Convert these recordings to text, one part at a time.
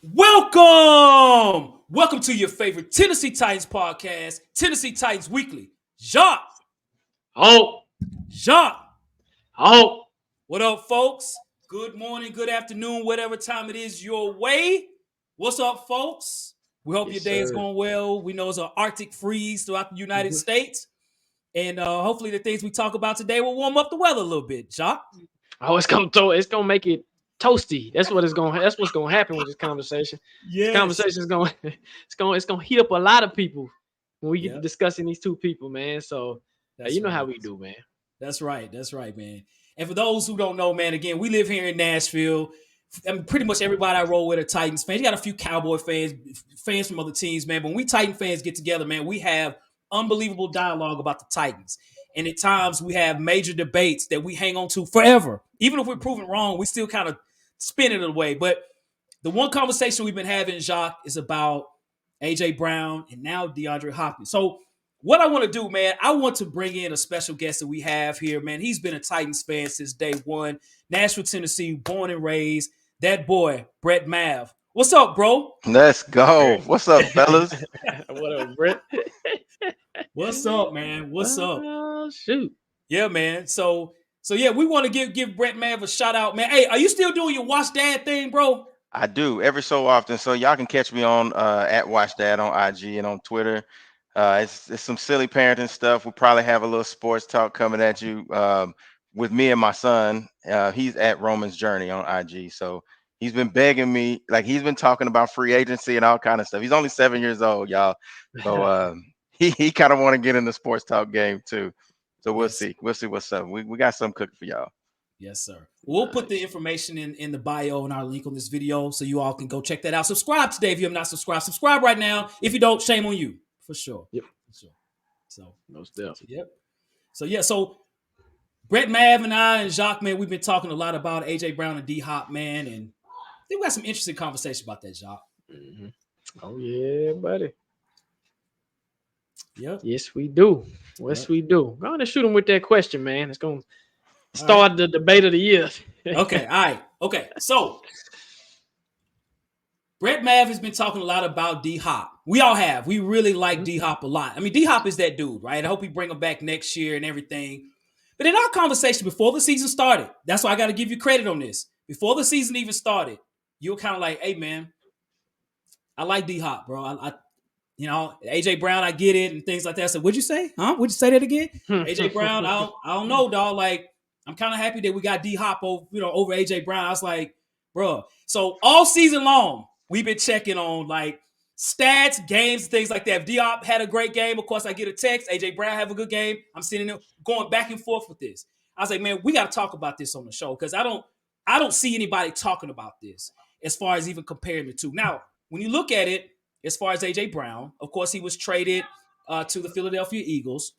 Welcome to your favorite Tennessee Titans podcast, Tennessee Titans Weekly. Jacques, Oh, Jacques, oh, what up, folks? Good morning, good afternoon, whatever time it is your way. What's up, folks? We hope yes, your day is sir. going well. We know it's an Arctic freeze throughout the United States, and hopefully the things we talk about today will warm up the weather a little bit. Jacques, Oh, it's gonna make it toasty. That's what's gonna happen with this conversation. This yes, conversation is gonna it's gonna heat up a lot of people when we get to yep, discussing these two people, man. So that's you know right. how we do, man. That's right, man. And for those who don't know, man, again, we live here in Nashville. I mean, pretty much everybody I roll with are Titans fans. You got a few Cowboy fans, fans from other teams, man. But when we Titan fans get together, man, we have unbelievable dialogue about the Titans. And at times we have major debates that we hang on to forever. Even if we're proven wrong, we still kind of spin it away. But the one conversation we've been having, Jacques, is about AJ Brown and now DeAndre Hopkins. So what I want to do, man, I want to bring in a special guest that we have here, man. He's been a Titans fan since day one. Nashville, Tennessee, born and raised. That boy, BretMavv. What's up, bro? Let's go. Great. What's up, fellas? What up, Brett? What's up, man? What's up? Oh shoot. Yeah, man. So yeah, we want to give BretMavv a shout out, man. Hey, are you still doing your watch dad thing, bro? I do every so often, so y'all can catch me on at Watch Dad on IG and on Twitter. It's some silly parenting stuff. We'll probably have a little sports talk coming at you with me and my son. He's at Roman's Journey on IG, so he's been begging me, like he's been talking about free agency and all kind of stuff. He's only 7 years old, y'all, so he kind of want to get in the sports talk game too. So we'll Yes, see. We'll see what's up. We got something cooking for y'all. yes, sir. We'll put the Nice. information in the bio and our link on this video so you all can go check that out. Subscribe today if you have not subscribed. Subscribe right now. If you don't, shame on you for sure. Yep. For sure. So, Most definitely. yep. So yeah. So BretMavv and I and Jacques, man, we've been talking a lot about AJ Brown and D Hop, man, and I think we got some interesting conversation about that, Jacques. hmm Oh yeah, buddy. Yep. Yes, we do. Yes, Yep. we do. Go on and shoot him with that question, man. It's gonna All right. start the debate of the year. Okay. All right. Okay. So BretMavv has been talking a lot about D Hop. We all have. We really like D Hop a lot. I mean, D Hop is that dude, right? I hope we bring him back next year and everything. But in our conversation before the season started, that's why I got to give you credit on this. Before the season even started, you were kind of like, "Hey, man, I like D Hop, bro. AJ Brown, I get it, and things like that." So, what'd you say? Huh? Would you say that again? AJ Brown, I don't know, dog. Like, I'm kind of happy that we got D Hop over AJ Brown. I was like, bro. So all season long, we've been checking on like stats, games, things like that. If D Hop had a great game, of course, I get a text. AJ Brown have a good game. I'm sitting there going back and forth with this. I was like, man, we got to talk about this on the show because I don't see anybody talking about this as far as even comparing the two. Now, when you look at it, as far as AJ Brown, of course, he was traded to the Philadelphia Eagles.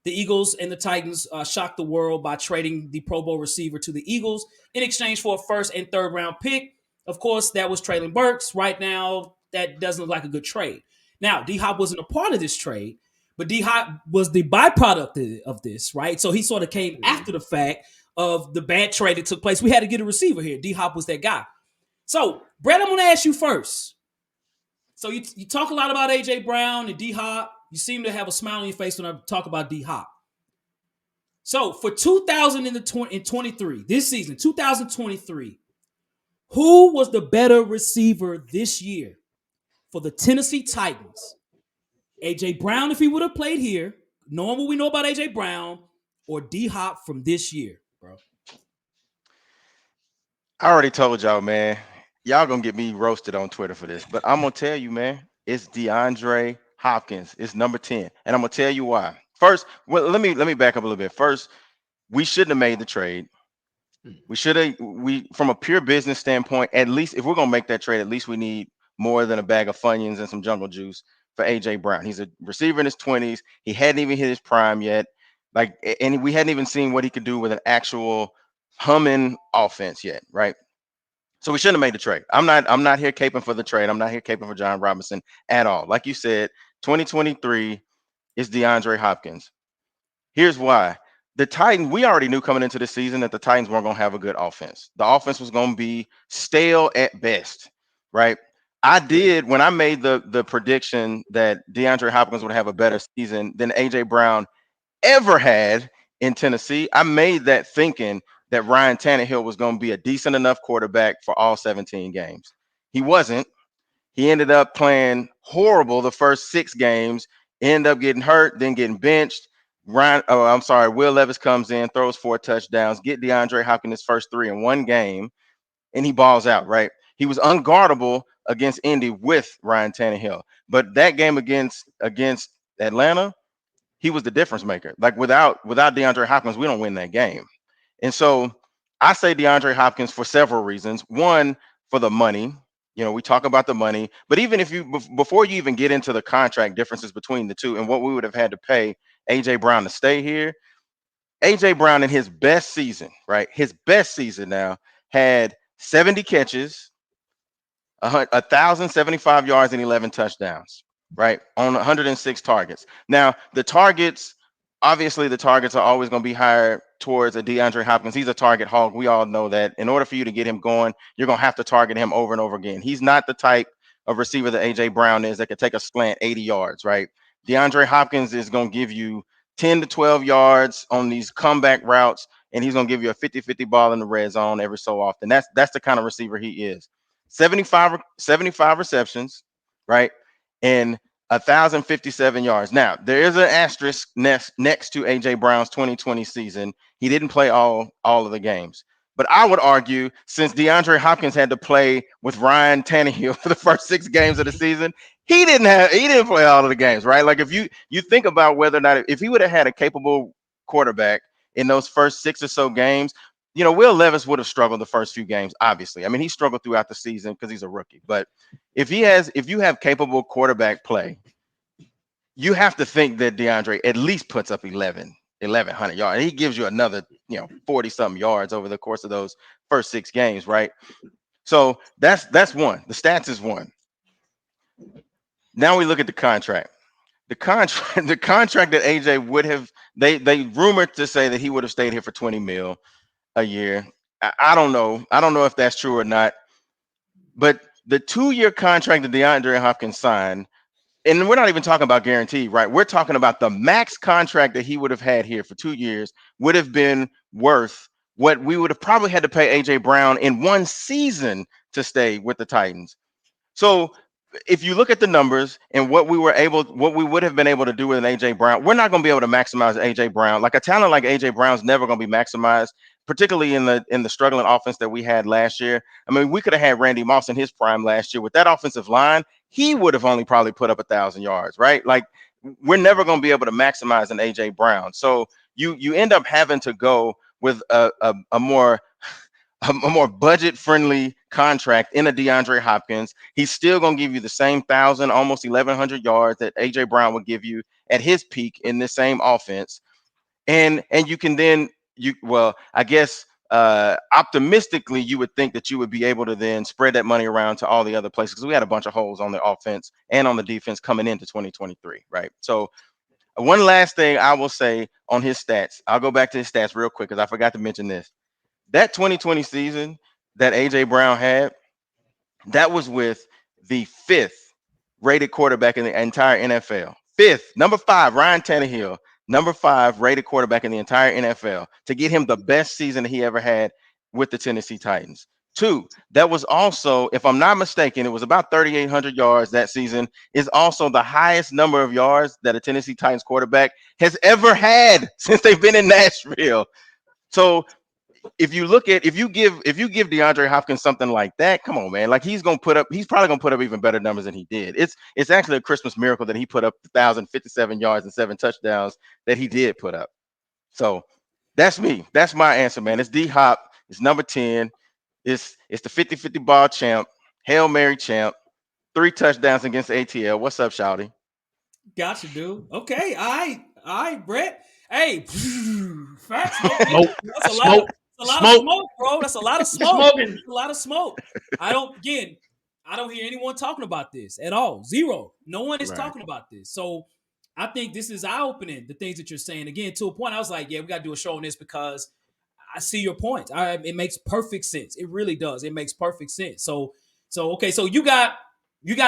The Eagles and the Titans shocked the world by trading the Pro Bowl receiver to the Eagles in exchange for a first and third round pick. Of course, that was Traylon Burks. Right now, that doesn't look like a good trade. Now, D Hop wasn't a part of this trade, but D Hop was the byproduct of this, right? So he sort of came after the fact of the bad trade that took place. We had to get a receiver here. D Hop was that guy. So, Brett, I'm going to ask you first. So you talk a lot about AJ Brown and D Hop. You seem to have a smile on your face when I talk about D Hop. So for 2023, this season, 2023, who was the better receiver this year for the Tennessee Titans? AJ Brown, if he would have played here, knowing what we know about AJ Brown, or D Hop from this year, bro? I already told y'all, man. Y'all gonna get me roasted on Twitter for this, but I'm gonna tell you, man. It's DeAndre Hopkins. It's number 10, and I'm gonna tell you why. First, well, let me back up a little bit. First, we shouldn't have made the trade. We should have. We from a pure business standpoint, at least if we're gonna make that trade, at least we need more than a bag of Funyuns and some jungle juice for AJ Brown. He's a receiver in his 20s. He hadn't even hit his prime yet. And we hadn't even seen what he could do with an actual humming offense yet, right? So we shouldn't have made the trade. I'm not here caping for the trade. I'm not here caping for John Robinson at all. Like you said, 2023 is DeAndre Hopkins. Here's why. The Titans, we already knew coming into the season that the Titans weren't going to have a good offense. The offense was going to be stale at best. right? I did when I made the prediction that DeAndre Hopkins would have a better season than AJ Brown ever had in Tennessee. I made that thinking that Ryan Tannehill was going to be a decent enough quarterback for all 17 games. He wasn't. He ended up playing horrible the first 6 games, ended up getting hurt, then getting benched. Will Levis comes in, throws 4 touchdowns, get DeAndre Hopkins his first 3 in one game, and he balls out, right? He was unguardable against Indy with Ryan Tannehill. But that game against Atlanta, he was the difference maker. Like without DeAndre Hopkins, we don't win that game. And so I say DeAndre Hopkins for several reasons. One, for the money. We talk about the money, but even if before you even get into the contract differences between the two and what we would have had to pay AJ Brown to stay here, AJ Brown in his best season, right? His best season now had 70 catches, 1,075 yards, and 11 touchdowns, right? On 106 targets. Now, obviously, the targets are always going to be higher towards a DeAndre Hopkins. He's a target hog. We all know that. In order for you to get him going, you're going to have to target him over and over again. He's not the type of receiver that AJ Brown is that could take a slant 80 yards, right? DeAndre Hopkins is going to give you 10 to 12 yards on these comeback routes, and he's going to give you a 50-50 ball in the red zone every so often. That's the kind of receiver he is. 75 receptions, right? And 1,057 yards. Now, there is an asterisk next to AJ Brown's 2020 season. He didn't play all of the games. But I would argue, since DeAndre Hopkins had to play with Ryan Tannehill for the first 6 games of the season, he didn't play all of the games, right? Like if you think about whether or not if he would have had a capable quarterback in those first 6 or so games, Will Levis would have struggled the first few games, obviously. I mean, he struggled throughout the season because he's a rookie. But if you have capable quarterback play, you have to think that DeAndre at least puts up 1,100 yards. And he gives you another, 40-something yards over the course of those first 6 games, right? So that's one. The stats is one. Now we look at the contract. The contract that AJ would have, they rumored to say that he would have stayed here for 20 mil a year. I don't know. I don't know if that's true or not. But the 2-year contract that DeAndre Hopkins signed, and we're not even talking about guarantee, right? We're talking about the max contract that he would have had here for 2 years would have been worth what we would have probably had to pay AJ Brown in one season to stay with the Titans. So if you look at the numbers and what we would have been able to do with an AJ Brown, we're not going to be able to maximize AJ Brown. Like a talent like AJ Brown's never going to be maximized, particularly in the struggling offense that we had last year. I mean, we could have had Randy Moss in his prime last year with that offensive line. He would have only probably put up 1,000 yards, right? Like we're never going to be able to maximize an AJ Brown. So you end up having to go with a more budget-friendly contract in a DeAndre Hopkins. He's still going to give you the same 1,000, almost 1,100 yards that AJ Brown would give you at his peak in the same offense. And you can then I guess optimistically, you would think that you would be able to then spread that money around to all the other places because we had a bunch of holes on the offense and on the defense coming into 2023, right? So one last thing I will say on his stats. I'll go back to his stats real quick because I forgot to mention this. That 2020 season that AJ Brown had, that was with the 5th rated quarterback in the entire NFL. 5th, number 5, Ryan Tannehill, number 5 rated quarterback in the entire NFL to get him the best season that he ever had with the Tennessee Titans. 2, that was also, if I'm not mistaken, it was about 3,800 yards that season, is also the highest number of yards that a Tennessee Titans quarterback has ever had since they've been in Nashville. So if you give DeAndre Hopkins something like that, come on, man. Like he's probably gonna put up even better numbers than he did. It's actually a Christmas miracle that he put up 1,057 yards and 7 touchdowns that he did put up. So that's me. That's my answer, man. It's D Hop. It's number 10. It's the 50-50 ball champ, Hail Mary champ, 3 touchdowns against ATL. What's up, Shouty? Gotcha, dude. Okay, all right, Brett. Hey, facts. Smoke. That's a Smoke. lot of smoke, bro. That's a lot of smoke. Smoking. That's a lot of smoke. I don't hear anyone talking about this at all. Zero. No one is Right. talking about this. So I think this is eye-opening, the things that you're saying. Again, to a point, I was like, yeah, we got to do a show on this because I see your point. It makes perfect sense. It really does. It makes perfect sense. So So okay, so you got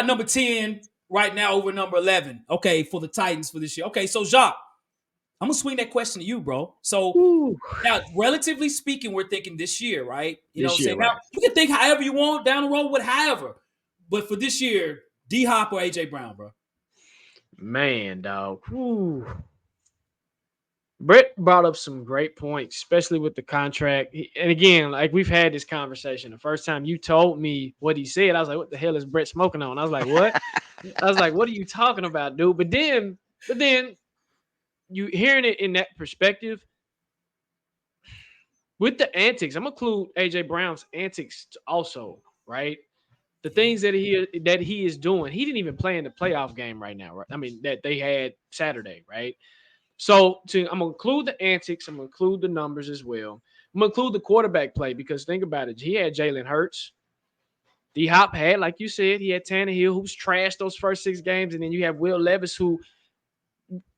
number 10 right now over number 11. Okay, for the Titans for this year. Okay, so Jacques, I'm gonna swing that question to you, bro. So Woo. now, relatively speaking, we're thinking this year, right? You know what This I'm year, saying? Now, right? you can think however you want down the road with however. But for this year, D Hop or AJ Brown, bro? Man, dog. Whew. Brett brought up some great points, especially with the contract. And again, like we've had this conversation. The first time you told me what he said, I was like, "What the hell is Brett smoking on?" I was like, "What?" I was like, "What are you talking about, dude?" But then you hearing it in that perspective with the antics. I'm gonna include AJ Brown's antics also, right? The things that he is doing. He didn't even play in the playoff game right now, right? I mean, that they had Saturday, right? So I'm gonna include the antics. I'm gonna include the numbers as well. I'm gonna include the quarterback play because think about it. He had Jalen Hurts. D Hop had, like you said, he had Tannehill, who's trashed those first 6 games, and then you have Will Levis, who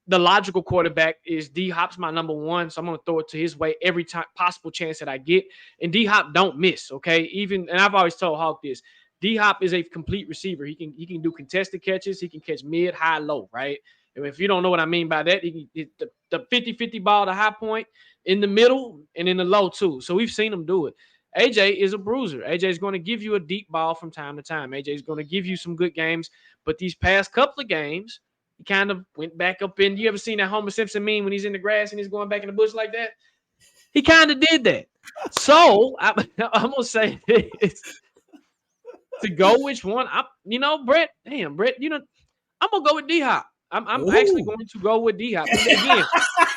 the logical quarterback is D Hop's my number one, so I'm gonna throw it to his way every time possible chance that I get. And D Hop don't miss, okay? Even and I've always told Hawk this. D Hop is a complete receiver. He can do contested catches. He can catch mid, high, low, right? And if you don't know what I mean by that, he can the 50-50 ball, the high point in the middle and in the low too. So we've seen him do it. AJ is a bruiser. AJ is going to give you a deep ball from time to time. AJ is going to give you some good games, but these past couple of games, he kind of went back up in. You ever seen that Homer Simpson meme when he's in the grass and he's going back in the bush like that? He kind of did that. So I'm gonna say this to go which one. Brett. Damn, Brett. I'm gonna go with D Hop. I'm actually going to go with D Hop again.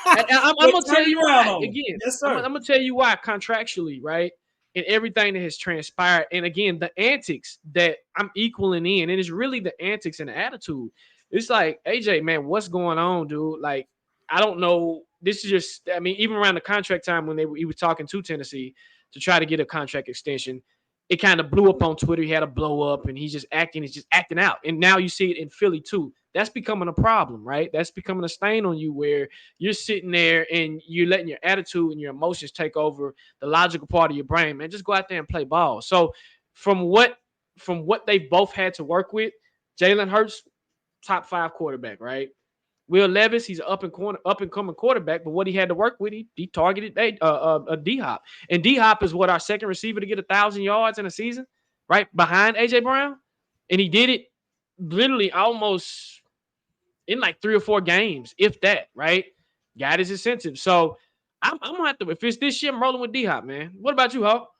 I'm gonna tell you why. Again, Yes, I'm sir. gonna tell you why contractually, right? And everything that has transpired, and again, the antics that I'm equaling in, and it's really the antics and the attitude. It's like, AJ, man, what's going on, dude? Like, I don't know. This is just, I mean, even around the contract time when he was talking to Tennessee to try to get a contract extension, it kind of blew up on Twitter. He had a blow up, and he's just acting out. And now you see it in Philly too. That's becoming a problem, right? That's becoming a stain on you where you're sitting there and you're letting your attitude and your emotions take over the logical part of your brain. Man, just go out there and play ball. So from what they both had to work with, Jalen Hurts, top 5 quarterback, right? Will Levis, he's an up and coming quarterback, but what he had to work with, he targeted D Hop, and D Hop is what, our second receiver to get 1,000 yards in a season, right behind AJ Brown, and he did it literally almost in like 3 or 4 games, if that, right? Got his incentive, so I'm gonna have to. If it's this year, I'm rolling with D Hop, man. What about you, Hawk?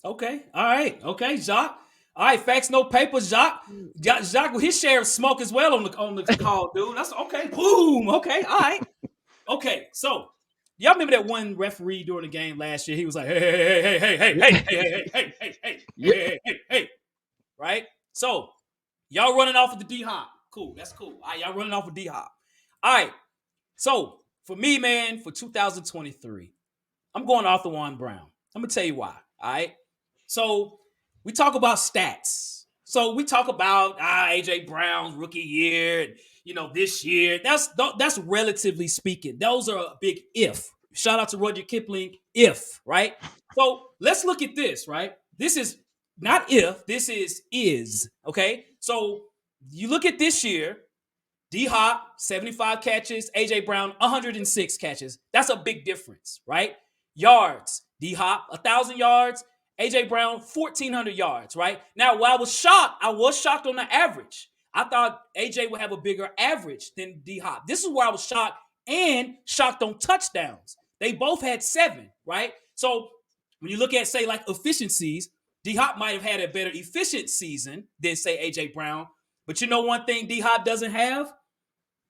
Okay. All right. Okay, Jacques. All right, facts, no papers, Jacques. Jacques with his share of smoke as well on the call, dude. That's okay. Boom. Okay. All right. Okay. So y'all remember that one referee during the game last year? He was like, hey, hey, hey, hey, hey, hey, hey, hey, hey, hey, hey, hey, hey, hey, hey. Right? So y'all running off with the D Hop. Cool. That's cool. All right, y'all running off with D Hop. All right. So for me, man, for 2023, I'm going Arthur Juan Brown. I'm gonna tell you why. All right. So we talk about stats. So we talk about AJ Brown's rookie year, and this year. That's relatively speaking. Those are a big if. Shout out to Roger Kipling. If, right? So let's look at this, right? This is not if, this is. Okay. So you look at this year, D Hop, 75 catches, AJ Brown, 106 catches. That's a big difference, right? Yards, D Hop, 1,000 yards, AJ Brown, 1,400 yards, right? Now, while I was shocked on the average. I thought AJ would have a bigger average than D Hop. This is where I was shocked, and shocked on touchdowns. They both had 7, right? So when you look at, say, like efficiencies, D Hop might have had a better efficient season than, say, AJ Brown. But you know one thing D Hop doesn't have?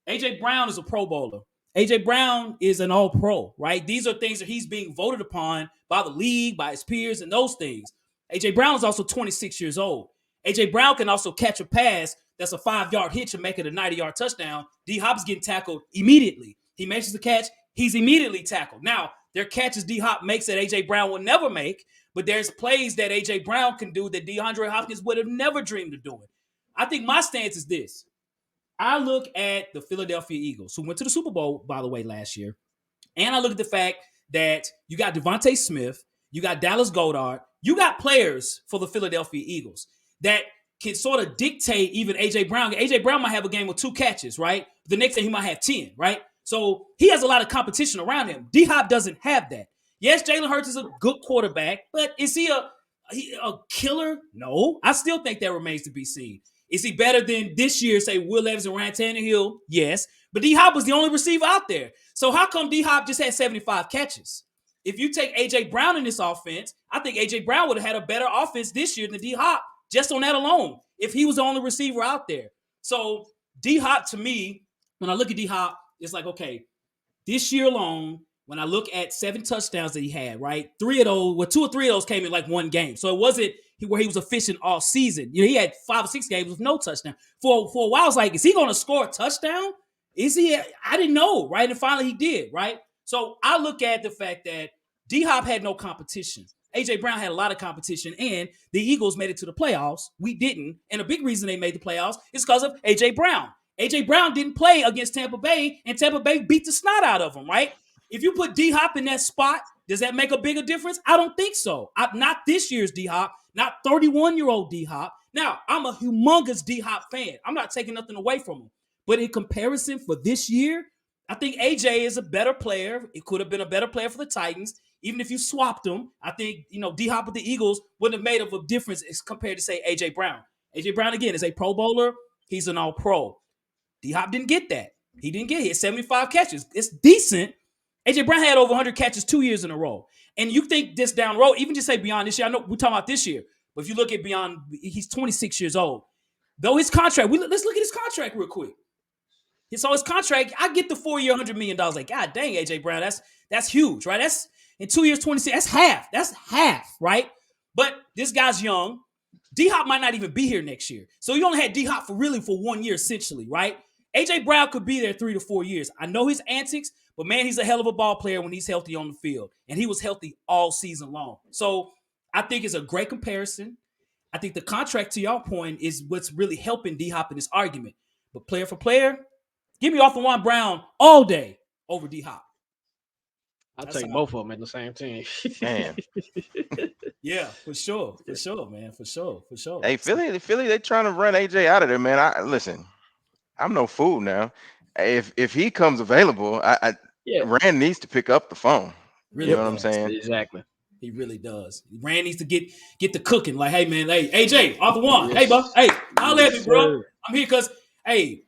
AJ Brown is a Pro Bowler. AJ Brown is an all pro, right? These are things that he's being voted upon by the league, by his peers, and those things. AJ Brown is also 26 years old. AJ Brown can also catch a pass that's a 5-yard hitch and make it a 90-yard touchdown. D Hop's getting tackled immediately. He makes the catch, he's immediately tackled. Now, there are catches D Hop makes that AJ Brown will never make, but there's plays that AJ Brown can do that DeAndre Hopkins would have never dreamed of doing. I think my stance is this. I look at the Philadelphia Eagles, who went to the Super Bowl, by the way, last year. And I look at the fact that you got Devontae Smith, you got Dallas Goedert, you got players for the Philadelphia Eagles. that can sort of dictate even AJ Brown. AJ Brown might have a game with 2 catches, right? The next day he might have 10, right? So he has a lot of competition around him. D-Hop doesn't have that. Yes, Jalen Hurts is a good quarterback, but is he a killer? No. I still think that remains to be seen. Is he better than this year, say, Will Evans and Ryan Tannehill? Yes. But D-Hop was the only receiver out there. So how come D-Hop just had 75 catches? If you take A.J. Brown in this offense, I think A.J. Brown would have had a better offense this year than D-Hop just on that alone, if he was the only receiver out there. So D-Hop, to me, when I look at D-Hop, it's like, okay, this year alone, when I look at 7 touchdowns that he had, right? 2 or 3 of those came in like one game. So it wasn't where he was efficient all season. He had 5 or 6 games with no touchdown. For a while, I was like, is he going to score a touchdown? Is he? I didn't know, right? And finally he did, right? So I look at the fact that D-Hop had no competition. A.J. Brown had a lot of competition, and the Eagles made it to the playoffs. We didn't. And a big reason they made the playoffs is because of A.J. Brown. A.J. Brown didn't play against Tampa Bay, and Tampa Bay beat the snot out of him, right? If you put D-Hop in that spot, does that make a bigger difference? I don't think so. Not this year's D-Hop, not 31-year-old D-Hop. Now, I'm a humongous D-Hop fan. I'm not taking nothing away from him. But in comparison for this year, I think AJ is a better player. It could have been a better player for the Titans. Even if you swapped them, I think, D-Hop with the Eagles wouldn't have made of a difference as compared to, say, A.J. Brown. A.J. Brown, again, is a Pro Bowler. He's an all-pro. D-Hop didn't get that. He didn't get hit. 75 catches. It's decent. A.J. Brown had over 100 catches 2 years in a row. And you think this down the road, even just say beyond this year, I know we're talking about this year, but if you look at beyond, he's 26 years old. Though his contract, let's look at his contract real quick. So his contract, I get the 4-year, $100 million. Like, God dang, A.J. Brown, that's huge, right? That's in 2 years, 26. That's half. That's half, right? But this guy's young. D-Hop might not even be here next year. So you only had D-Hop for 1 year, essentially, right? A.J. Brown could be there 3 to 4 years. I know his antics, but man, he's a hell of a ball player when he's healthy on the field. And he was healthy all season long. So I think it's a great comparison. I think the contract, to your point, is what's really helping D-Hop in this argument. But player for player, give me Arthur Brown all day over D-Hop. I'll take both of them at the same team. Man. Yeah, for sure, man, for sure. Hey, Philly, they trying to run AJ out of there, man. Listen, I'm no fool now. If he comes available, Rand needs to pick up the phone. Really, you know what I'm saying? Exactly. He really does. Rand needs to get the cooking. Like, hey, man, hey, AJ, Arthur Warren, hey, bro, hey, holla at me, bro. I'm here because, hey,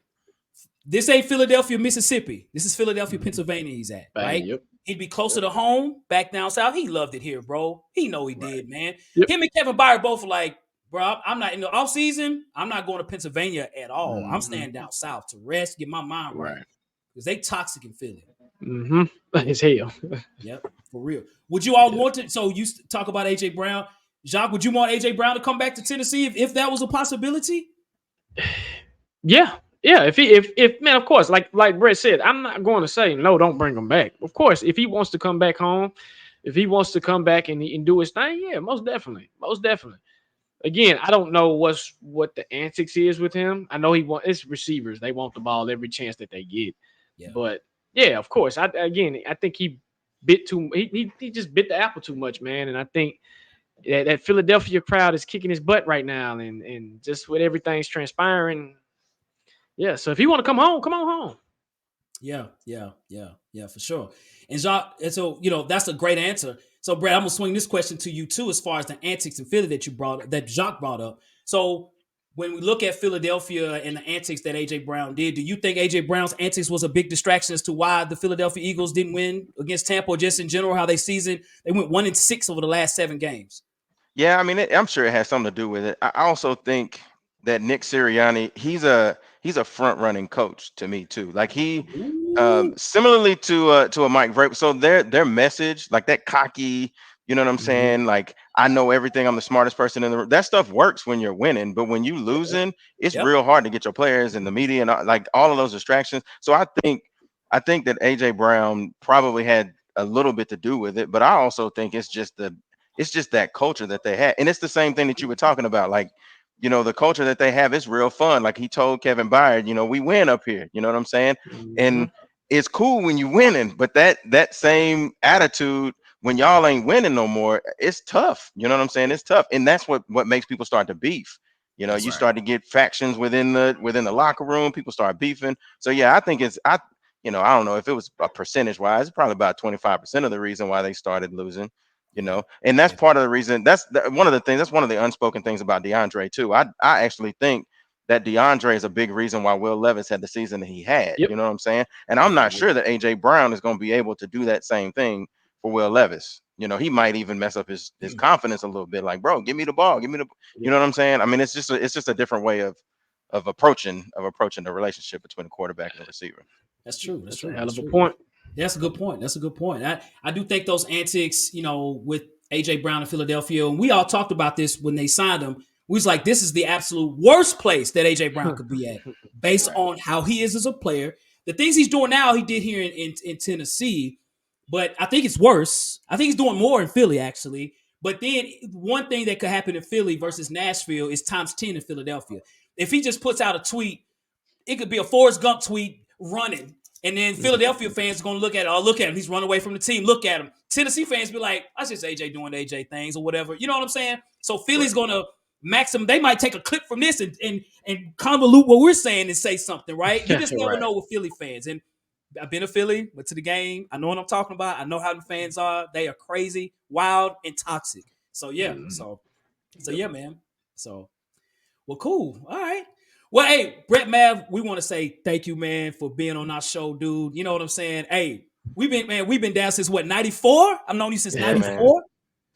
this ain't Philadelphia, Mississippi. This is Philadelphia, Pennsylvania. He's at, right? Yep. He'd be closer to home, back down south. He loved it here, bro. He know he did, man. Yep. Him and Kevin Byard both were like, bro, I'm not in the off season. I'm not going to Pennsylvania at all. Mm-hmm. I'm staying down south to rest, get my mind right. Because they toxic in Philly. Mm-hmm. It's hell. Yep, for real. Would you all want to? So you talk about AJ Brown, Jacques. Would you want AJ Brown to come back to Tennessee if that was a possibility? Yeah. If man, of course, like Brett said, I'm not going to say no, don't bring him back. Of course, if he wants to come back home, if he wants to come back and do his thing, yeah, most definitely. Again, I don't know what the antics is with him. I know it's receivers. They want the ball every chance that they get. Yeah. But yeah, of course. I think he bit too. He just bit the apple too much, man. And I think that Philadelphia crowd is kicking his butt right now, and just with everything's transpiring. Yeah, so if you want to come on home. Yeah, for sure. And Jacques, and so that's a great answer. So Brad, I'm gonna swing this question to you too, as far as the antics in Philly that Jacques brought up. So when we look at Philadelphia and the antics that AJ Brown did, do you think AJ Brown's antics was a big distraction as to why the Philadelphia Eagles didn't win against Tampa, or just in general how they went 1-6 over the last 7 games? Yeah, I mean, I'm sure it has something to do with it. I also think that Nick Sirianni, he's a front running coach to me too. Like he, similarly to a Mike Vrabel. So their message, like that cocky, you know what I'm saying? Like, I know everything. I'm the smartest person in the room. That stuff works when you're winning, but when you losing, it's real hard to get your players and the media and like all of those distractions. So I think that AJ Brown probably had a little bit to do with it, but I also think it's just that culture that they had, and it's the same thing that you were talking about, like. The culture that they have is real fun. Like he told Kevin Byard, we win up here. You know what I'm saying? Mm-hmm. And it's cool when you're winning, but that same attitude when y'all ain't winning no more, it's tough. You know what I'm saying? It's tough. And that's what makes people start to beef. You know, That's you right. start to get factions within the locker room. People start beefing. So yeah, I think I don't know if it was a percentage wise, it's probably about 25% of the reason why they started losing. And that's Yeah. part of the reason. One of the things. That's one of the unspoken things about DeAndre too. I actually think that DeAndre is a big reason why Will Levis had the season that he had. Yep. You know what I'm saying? And I'm Yeah. not sure that AJ Brown is going to be able to do that same thing for Will Levis. He might even mess up his confidence a little bit. Like, bro, give me the ball, give me the. You Yep. know what I'm saying? I mean, it's just a different way of approaching the relationship between the quarterback and the receiver. That's true. That's That's a true. hell That's of a true. point. That's a good point. That's a good point. I do think those antics, with AJ Brown in Philadelphia, and we all talked about this when they signed him. We was like, this is the absolute worst place that AJ Brown could be at, based Right. on how he is as a player. The things he's doing now, he did here in Tennessee, but I think it's worse. I think he's doing more in Philly, actually. But then one thing that could happen in Philly versus Nashville is times 10 in Philadelphia. If he just puts out a tweet, it could be a Forrest Gump tweet running. And then Philadelphia fans are going to look at it. Oh, look at him. He's running away from the team. Look at him. Tennessee fans be like, that's just AJ doing AJ things or whatever. You know what I'm saying? So Philly's Right. going to maximum. They might take a clip from this and convolute what we're saying and say something, right? You just never Right. know with Philly fans. And I've been to Philly, went to the game. I know what I'm talking about. I know how the fans are. They are crazy, wild, and toxic. So yeah. Mhm. So yeah, man. So well, cool. All right. Well, hey, BretMavv, we want to say thank you, man, for being on our show, dude. You know what I'm saying? Hey, we've been down since what, 94? I've known you since Yeah, Yeah. man. 94.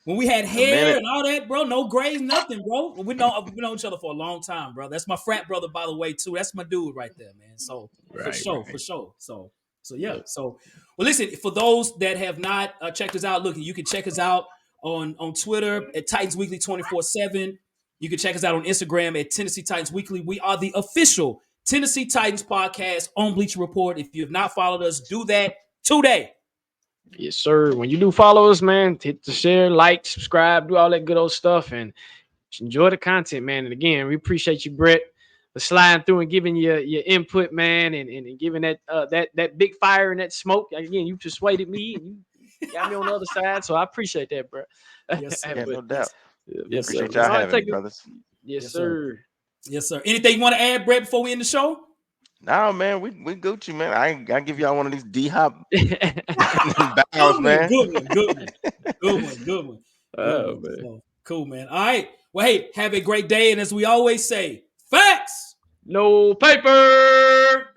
When we had It's a hair minute. and all that, bro, no grades, nothing, bro. We know each other for a long time, bro. That's my frat brother, by the way, too. That's my dude right there, man. So for Right. sure, for Right. sure. So yeah. Yep. So well, listen, for those that have not checked us out, look, you can check us out on Twitter at Titans Weekly 24/7. You can check us out on Instagram at Tennessee Titans Weekly. We are the official Tennessee Titans podcast on Bleacher Report. If you have not followed us, do that today. Yes, sir. When you do follow us, man, hit the share, like, subscribe, do all that good old stuff, and enjoy the content, man. And again, we appreciate you, Brett, for sliding through and giving your input, man, and giving that big fire and that smoke. Again, you persuaded me and you got me on the other side, so I appreciate that, bro. Yes, sir. Yeah, But no doubt. Yes, yes, sir. Appreciate but y'all no, having me, brothers. yes, Yes, sir. sir. Yes, sir. Anything you want to add, Brett, before we end the show? Nah, man, we Gucci, man. I give y'all one of these D Hop bows, Good one, man. good one, good one, good one, good one, good Oh one. man, So, cool, man. All right. Well, hey, have a great day, and as we always say, facts. no paper.